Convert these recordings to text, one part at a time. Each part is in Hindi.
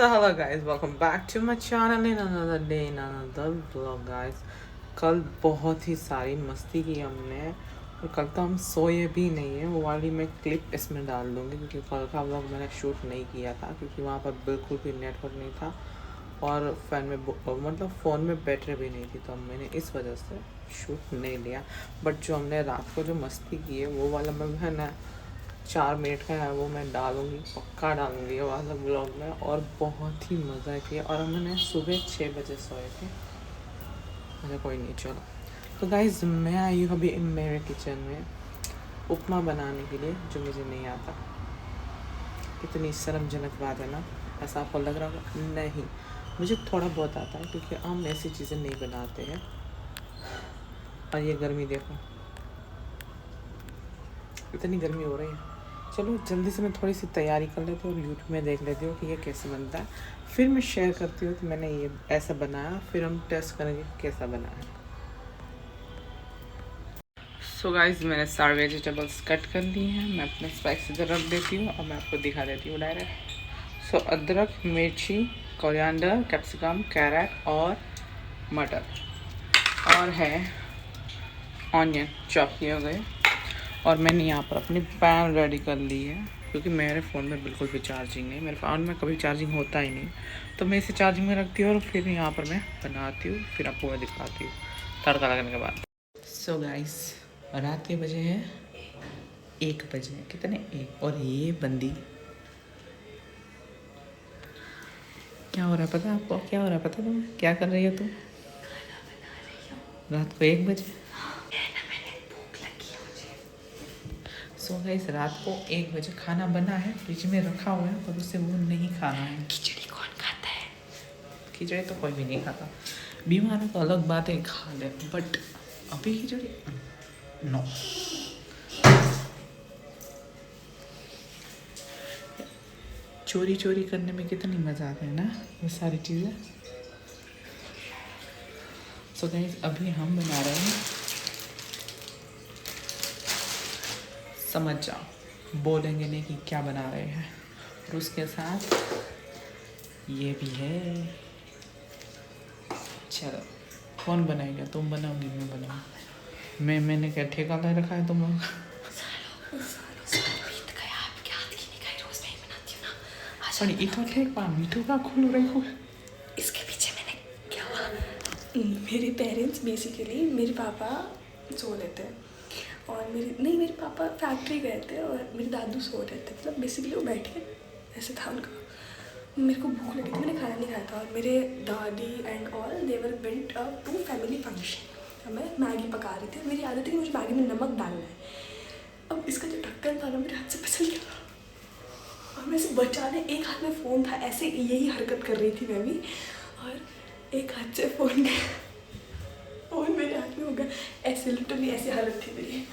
So hello guys, welcome back to my channel in another day in another vlog guys। कल बहुत ही सारी मस्ती की हमने और कल तो हम सोए भी नहीं है। वो वाली मैं क्लिप इसमें डाल दूँगी क्योंकि कल का व्लॉग मैंने शूट नहीं किया था क्योंकि वहाँ पर बिल्कुल भी नेटवर्क नहीं था और फ़ैन में मतलब फ़ोन में बैटरी भी नहीं थी, तो मैंने इस वजह से शूट नहीं लिया। बट जो हमने रात को जो मस्ती की है वो वाला मैं है ना 4 मिनट का है, वो मैं डालूँगी, पक्का डालूँगी ये वाला ब्लॉग में। और बहुत ही मज़ा किया और हमने सुबह 6 बजे सोए थे। अच्छा कोई नहीं, चलो। तो गाइज़ मैं आई हूँ अभी मेरे किचन में उपमा बनाने के लिए, जो मुझे नहीं आता। कितनी शर्मजनक बात है ना, ऐसा आपको लग रहा होगा? नहीं, मुझे थोड़ा बहुत आता है क्योंकि हम ऐसी चीज़ें नहीं बनाते हैं। और ये गर्मी देखो, इतनी गर्मी हो रही है। चलो जल्दी से मैं थोड़ी सी तैयारी कर लेती हूँ और यूट्यूब में देख लेती हूँ कि ये कैसे बनता है, फिर मैं शेयर करती हूँ कि मैंने ये ऐसा बनाया, फिर हम टेस्ट करेंगे कैसा बना है। सो गाइस मैंने सारे वेजिटेबल्स कट कर लिए हैं, मैं अपने स्पाइस इधर रख देती हूँ और मैं आपको दिखा देती हूँ डायरेक्ट। सो अदरक, मिर्ची, कोरिएंडर, कैप्सिकम, कैरेट और मटर और है ऑनियन चॉप किए गए। और मैंने यहाँ पर अपनी पैन रेडी कर ली है क्योंकि मेरे फ़ोन में बिल्कुल भी चार्जिंग नहीं, मेरे फ़ोन में कभी चार्जिंग होता ही नहीं, तो मैं इसे चार्जिंग में रखती हूँ और फिर यहाँ पर मैं बनाती हूँ, फिर आपको मैं दिखाती हूँ तड़का लगने के बाद। सो गाइस रात के बजे हैं 1 बजे, कितने 1, और ये बंदी क्या हो रहा है पता है आपको? क्या हो रहा है पता है तुम्हें? क्या कर रही हो तुम रात को 1 बजे? सो गाइस रात को 1 बजे खाना बना है, फ्रिज में रखा हुआ है, पर उससे वो नहीं खाना है। खिचड़ी कौन खाता है? खिचड़ी तो कोई भी नहीं खाता। बीमार है तो अलग बात है, खा ले, बट अभी खिचड़ी नो। चोरी चोरी करने में कितनी मज़ा आता है ना ये सारी चीज़ें। सो गाइस अभी हम बना रहे हैं, समझ जाओ, बोलेंगे नहीं कि क्या बना रहे हैं। और उसके साथ ये भी है। चलो कौन बनाएगा? तुम बनाओगी? मैं बनाऊँ? मैंने क्या ठेका ले रखा है तुम लोग? सॉरी इतो ठेका मीठू का खुल रही हो। इसके पीछे मैंने क्या हुआ, मेरे पेरेंट्स बेसिकली मेरे पापा सो रहे थे और मेरे पापा फैक्ट्री गए थे और मेरे दादू सो रहे थे। मतलब बेसिकली वो बैठे ऐसे था उनका। मेरे को भूख लगी थी, मैंने खाना नहीं खाया था और मेरे दादी एंड ऑल देवर went up to family function. मैं मैगी पका रही थी, मेरी आदत है कि मुझे मैगी में नमक डालना है। अब इसका जो ढक्कन था ना मेरे हाथ से फिसल गया और मैं इसे बचाने, एक हाथ में फ़ोन था, ऐसे यही हरकत कर रही थी मैं भी, और एक हाथ से फ़ोन मेरे हाथ में हो गया ऐसे, लिटरली ऐसे हालत थी मेरी।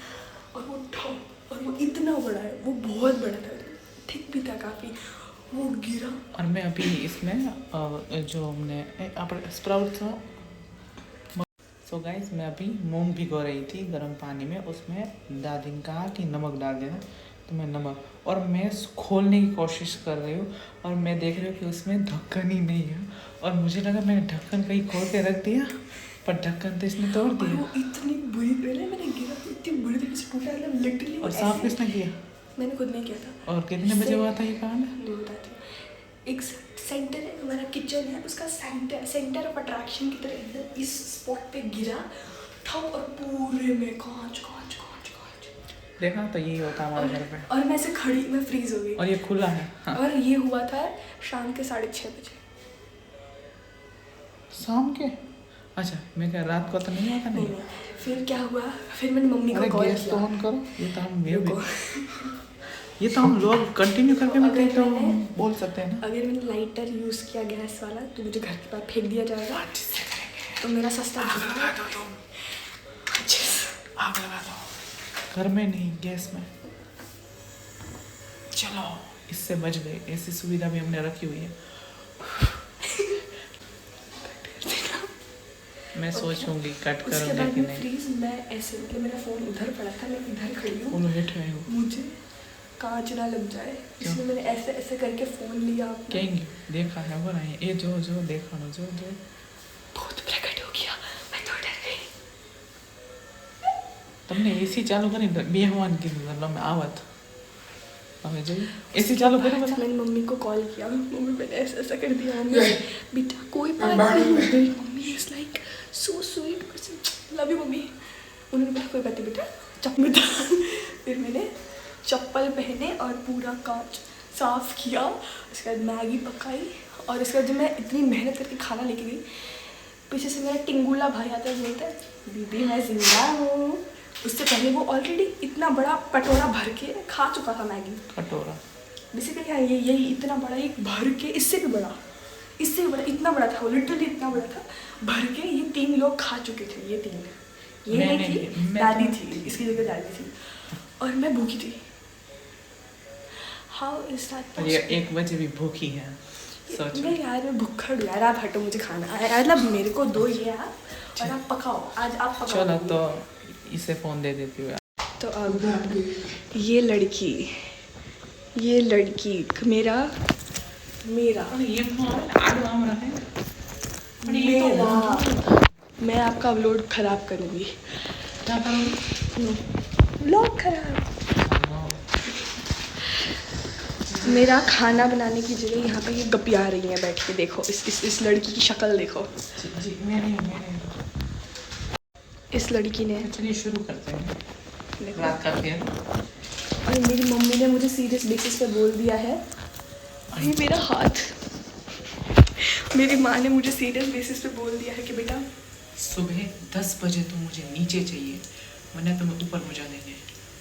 और वो ठप, और वो इतना बड़ा है, वो बहुत बड़ा था, ठीक भी था काफ़ी, वो गिरा। और मैं अभी इसमें जो हमने स्प्राउट था। सो गाइस मैं अभी मूंग भिगो रही थी गर्म पानी में, उसमें दादी ने कहा कि नमक डाल देना, तो मैं नमक, और मैं खोलने की कोशिश कर रही हूँ और मैं देख रही हूँ कि उसमें ढक्कन ही नहीं है। और मुझे लगा मैंने ढक्कन कहीं खोल के रख दिया, पर ढक्कन तो इसने तोड़ दिया। वो इतनी बुरी, पहले मैंने गिरा तो इतनी बुरी तरीके से टूटा, मतलब लिटरली। और साफ किसने किया? मैंने खुद नहीं किया था। और कितने बजे हुआ था ये काम? नहीं बताती। एक सेंटर है, हमारा किचन है, उसका सेंटर ऑफ अट्रैक्शन की तरह एकदम इस स्पॉट पे गिरा ठप, और पूरे में कांच कांच कांच कांच। देखा तो यही होता हमारे घर पे। और मैं ऐसे खड़ी, मैं फ्रीज हो गई। और ये खुला है। हाँ। और ये हुआ था शाम के 6:30 बजे। शाम के? अच्छा मैं क्या रात को तो नहीं होता? नहीं। फिर क्या हुआ, फिर मैंने मम्मी को कॉल गैस तो किया। ऑन करो, ये तो हम लोग कंटिन्यू करके भी तो बोल सकते हैं ना। अगर मैंने लाइटर यूज़ किया गैस वाला तो मुझे घर के पास फेंक दिया जाएगा, तो मेरा सस्ता आग लगा दो। घर में नहीं, गैस में। चलो इससे बच गए, ऐसी सुविधा भी हमने रखी हुई है। मैं सोचूंगी कट करूंगी कि नहीं। फ्रीज मैं ऐसे, मतलब मेरा फ़ोन उधर पड़ा था, मैं इधर खड़ी हूँ, बोलो बैठे हो। मुझे कांच ना लग जाए, इसलिए मैंने ऐसे ऐसे करके फ़ोन लिया अपना। कहेंगे देखा है वो नहीं, ये जो जो देखा ना जो जो बहुत प्रकट हो गया, मैं तो डर गई। तुमने एसी चालू करी बेहवान की मतलब मैं आवत हमें जो एसी चालू करो अच्छा, मैंने मम्मी को कॉल किया, मम्मी मैंने ऐसा ऐसा कर दिया, मम्मी बेटा कोई बात नहीं, मेरी mummy is like so sweet, love you mummy. उन्होंने बोला कोई बात नहीं बेटा, चप्पल फिर मैंने चप्पल पहने और पूरा कांच साफ किया, उसके बाद मैगी पकाई, और उसके बाद जब मैं इतनी मेहनत करके खाना लेके गई, पीछे से मेरा टिंगुला भाई आता है, बोलता है दीदी मैं जिंदा हूँ। उससे पहले वो ऑलरेडी इतना बड़ा कटोरा भर के खा चुका था मैगी। कटोरा बेसिकली हाँ, यही इतना बड़ा एक भर के, इससे भी बड़ा इतना बड़ा था वो, लिटरली इतना बड़ा था, भर के ये 3 लोग खा चुके थे। ये नहीं थी, दादी थी, इसकी जगह दादी थी, और मैं भूखी थी। How is that possible? ये 1 बजे भी भूखी है, सोचो। नहीं यार, मैं भूखा हूँ यार, आप हटो, मुझे खाना मतलब मेरे को दो ये आप, और आप पकाओ, आज आप पकाओ। चलो तो इसे फोन दे देती हूँ। तो अब ये लड़की मेरा ये फोन आराम रहे, मैं आपका व्लॉग खराब करूँगी। क्या करूँगी? व्लॉग खराब। मेरा खाना बनाने की जगह यहाँ पे ये गपिया रही हैं बैठ के, देखो इस लड़की की शक्ल देखो। जी मेरे इस लड़की ने, चलिए शुरू करते हैं रात का खेल। और मेरी मम्मी ने मुझे सीरियस बेसिस पे बोल दिया है, अरे मेरा हाथ, मेरी माँ ने मुझे सीरियस बेसिस पे बोल दिया है कि बेटा सुबह 10 बजे तो मुझे नीचे चाहिए, वरना तुम्हें ऊपर मुझा देंगे।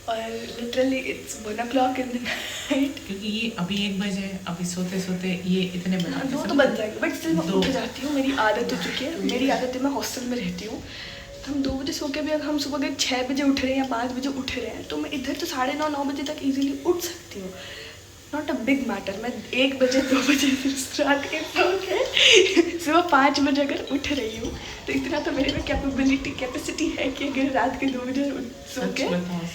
और literally it's 1 o'clock in the night, क्योंकि ये अभी 1 बजे, अभी सोते सोते ये इतने बना 2 तो बज जाएगी, बट स्टिल मैं उठ जाती हूँ, मेरी आदत हो चुकी है। मेरी आदत है, मैं हॉस्टल में रहती हूँ, तो हम 2 बजे सो के भी अगर हम सुबह के 6 बजे उठ रहे हैं या 5 बजे उठ रहे हैं, तो मैं इधर तो 9:30-9 बजे तक इजीली उठ सकती हूँ। Not a big matter. मैं 1 बजे 2 बजे रात के सो के सुबह 5 बजे अगर उठ रही हूँ, तो इतना तो मेरे में कैपेसिटी है कि अगर रात के 2 बजे सो के,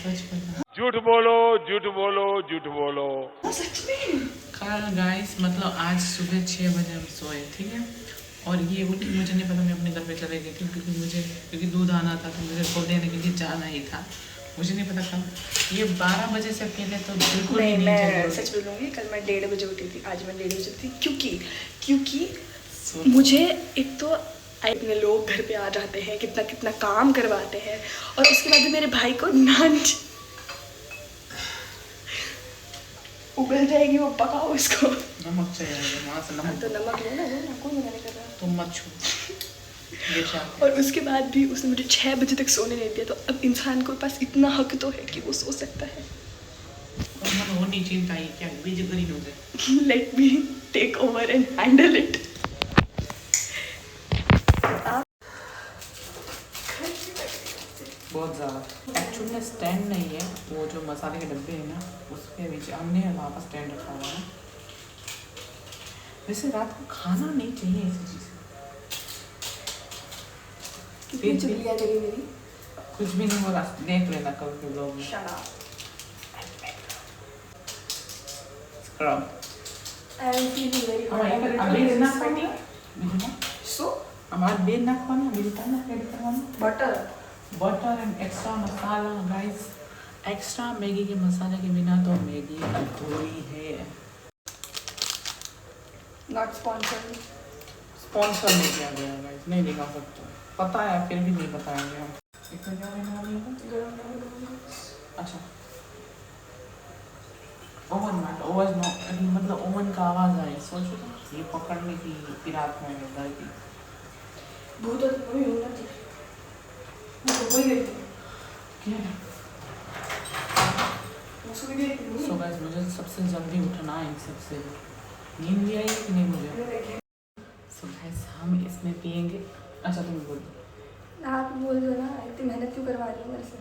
सच बताओ। झूठ बोलो झूठ बोलो झूठ बोलो। सच में गाइस मतलब आज सुबह 6 बजे हम सोए, ठीक है, और ये उठी, मुझे नहीं पता, मैं अपने घर पे चले गई थी क्योंकि दूध आना था, तो मुझे खोल देने के लिए जाना ही था, मुझे नहीं पता कब। ये 12 बजे से पहले तो बिल्कुल नहीं, नहीं मैं जरूरी। सच बोलूँगी, कल मैं 1:30 बजे उठी थी, आज मैं 1:30 बजे उठी थी, क्योंकि मुझे एक तो अपने लोग घर पे आ जाते हैं, कितना कितना काम करवाते हैं, और उसके बाद मेरे भाई को नान उबल जाएगी, वो पकाओ इसको, नमक चाहिए, वहाँ से नमक तो नमक लो ना, कोई मना नहीं कर रहा। तुम मत छू। और उसके बाद भी उसने मुझे 6 बजे तक सोने नहीं दिया, तो अब इंसान के पास इतना हक तो है कि वो सो सकता है। होनी चिंता ही क्या बीज करी नोजे। Let me take over and handle it. बहुत ज़्यादा एक्चुअली में स्टैंड नहीं है, वो जो मसाले के डब्बे हैं ना, उसके नीचे हमने वहाँ पर स्टैंड रखा हुआ है। वैसे रात को खाना नहीं चाहिए ऐसी चीज़। कितनी चुगलियाँ करी मेरी। कुछ भी नहीं हो रहा, देख लेना कल के ब्लॉग में। Scrub I am feeling very hot. हमारे I'm अभी literally इतना sweating. So, हमारे बेड ना खाना, मेरी ताना रेडी करवाना। butter. Butter and extra masala guys, extra Maggi के मसाले के बिना तो मैगी अधूरी है। Not sponsored. स्पॉन्सर नहीं किया गया गाइस, नहीं दिखा सकते, पता है फिर भी नहीं बताएंगे हम। इसमें क्या रहने वाली है? अच्छा ओवन मैट, ओवन मतलब ओवन का आवाज़ आई, सोचो ये पकड़ने की फिर रात में घर की भूत तो कोई होना थी, मैं तो कोई गई थी, क्या। मैं सो गई थी। सो गाइस मुझे सबसे जल्दी उठना है, इन सबसे नींद भी आई कि नहीं मुझे। सो गाइस हम इसमें पियेंगे। अच्छा तुम बोलो। आप बोल दो ना, इतनी मेहनत क्यों करवा रही हो मेरे से,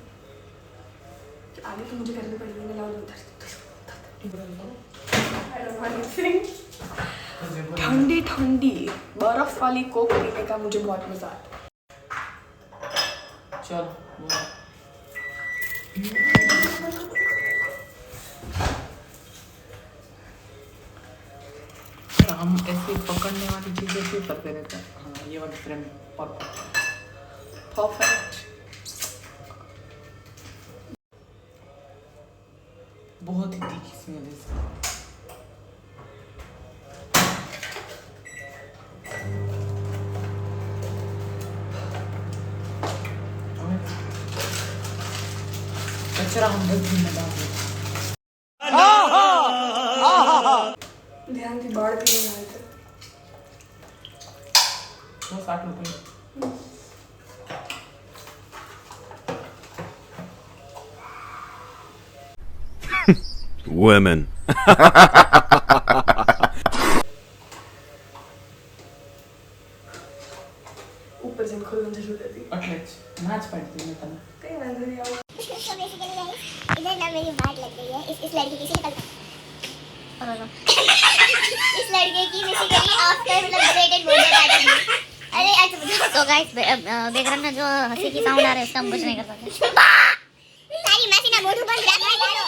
आगे तो मुझे करनी पड़ेगी, मैं लाऊं उधर। ठंडी ठंडी बर्फ वाली कोक पीने का मुझे बहुत मजा आता है। चल बोलो। तो हम ऐसे पकड़ने वाली चीज़ें क्यों करते रहते हैं? हाँ, ये वाला फ्रेम परफेक्ट परफेक्ट, बहुत ही तीखी स्मेल है इसकी। कचरा हम डस्टबिन में डाल देते। ध्यान से बाढ़ भी नहीं आते। 60 रुपये। Women. ऊपर से खुलने से शुरू करती એટલે જ ના જ પાડતી મેં તને। कहीं वांधो नहीं आओ। तो बेसिकली गाइस इधर ना मेरी बात लग गई है इस लड़की की शक्ल इस लड़के की बेसिकली आफ्टर मतलब ग्रेटेड बर्थडे पार्टी। अरे अच्छा तो गाइस बैकग्राउंड में जो हंसी की साउंड आ रहा है उसका हम कुछ नहीं कर सकते। सारी मैसी ना मोटू बंद रख यारो।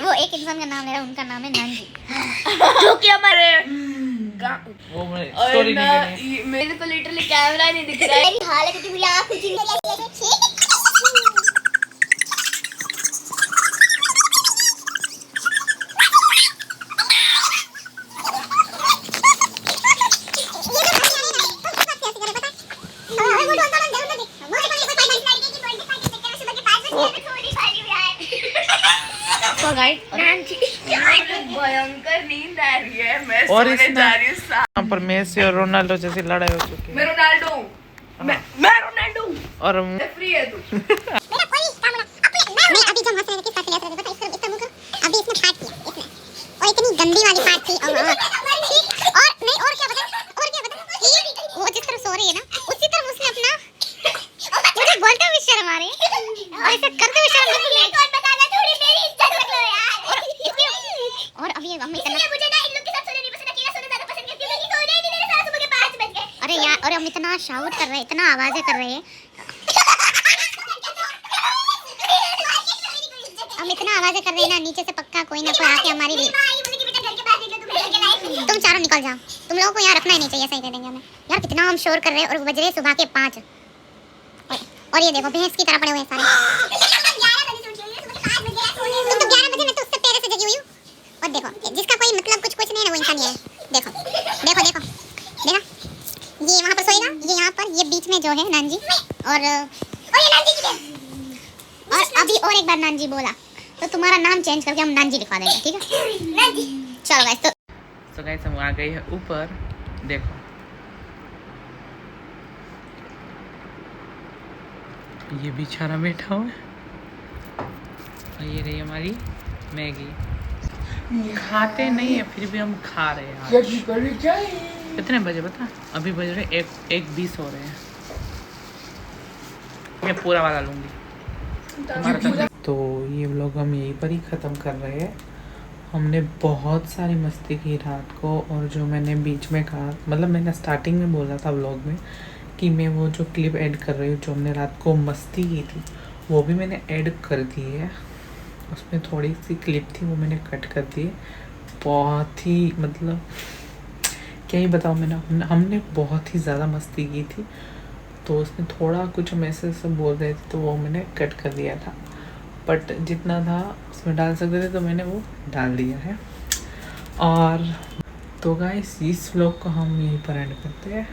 वो एक इंसान का नाम ले रहा है, उनका नाम है नानजी जो कि हमारे वो मैं स्टोरी नहीं करनी। मेरे को लिटरली कैमरा नहीं दिख रहा है। मेरी हालत इतनी बुरी आँख खुली तो गाइस भयंकर नींद आ रही है। मैं और सोने इसमें- जा रही हूँ। यहाँ पर मेसी और रोनाल्डो जैसी लड़ाई हो चुकी है। मैं रोनाल्डो हूँ। मैं रोनाल्डो हूँ। और फ्री है तू। मेरा कोई काम ना मैं अभी जो हंस रहे थे किस बात पे हंस रहे थे पता इसका मुंह अभी इसने फाड़ दिया इसने और इतनी गंदी वाली फाड़ थी और नहीं और क्या बता वो जिस तरह सो रही है ना उसी तरह उसने अपना मुझे बोलते हुए शर्म आ रही है और इसे करते हुए शर्म बिल्कुल नहीं। कौन बताना थोड़ी मेरी इज्जत रख लो यार। और अभी हम इतना मुझे ना इन लोग के साथ सोने नहीं पसंद अकेला सोना ज्यादा पसंद है क्योंकि सोने ही नहीं मेरे साथ सुबह के 5 बज गए। अरे यार और हम इतना शाउट कर रहे हैं इतना आवाजें कर रहे हैं हम इतना आवाजें कर रहे हैं ना नीचे से पक्का कोई ना कोई आके हमारी तुम चारों निकल जाओ तुम लोगों को यहाँ रखना ही नहीं चाहिए सही कह देंगे हमें यार कितना हम शोर कर रहे हैं और बज रहे हैं सुबह के 5 और ये देखो भैंस की तरह पड़े हुए हैं सारे। तुम तो 11 बजे मैं तो उससे पहले से जगी हुई हूँ और देखो जिसका कोई मतलब कुछ नहीं है ना वो इंसान ये है। देखो देखो देखो देखा ये वहाँ पर सोएगा ये यहाँ पर ये बीच में जो है नानजी और ये नानजी की और अभी और एक बार नानजी बोला तो तुम्हारा नाम चेंज करके हम नानजी लिखवा देंगे ठीक है नानजी। चलो गाइस तो गाइस हम आ गए हैं ऊपर। देखो ये बेचारा बैठा हुआ है और ये रही हमारी मैगी। खाते नहीं है फिर भी हम खा रहे हैं आज। कितने बजे बता? अभी बज रहे 1:20 हो रहे हैं। मैं पूरा वाला लूंगी तुम्हारा। तो ये व्लॉग हम यहीं पर ही ख़त्म कर रहे हैं। हमने बहुत सारी मस्ती की रात को और जो मैंने बीच में कहा मतलब मैंने स्टार्टिंग में बोला था व्लॉग में कि मैं वो जो क्लिप ऐड कर रही हूँ जो हमने रात को मस्ती की थी वो भी मैंने ऐड कर दी है। उसमें थोड़ी सी क्लिप थी वो मैंने कट कर दी है। बहुत ही मतलब क्या ही बताऊँ हमने बहुत ही ज़्यादा मस्ती की थी तो उसमें थोड़ा कुछ हम ऐसे बोल रहे थे तो वो मैंने कट कर दिया था बट जितना था उसमें डाल सकते थे तो मैंने वो डाल दिया है। और तो गाइस इस व्लॉग को हम यहीं पर एंड करते हैं।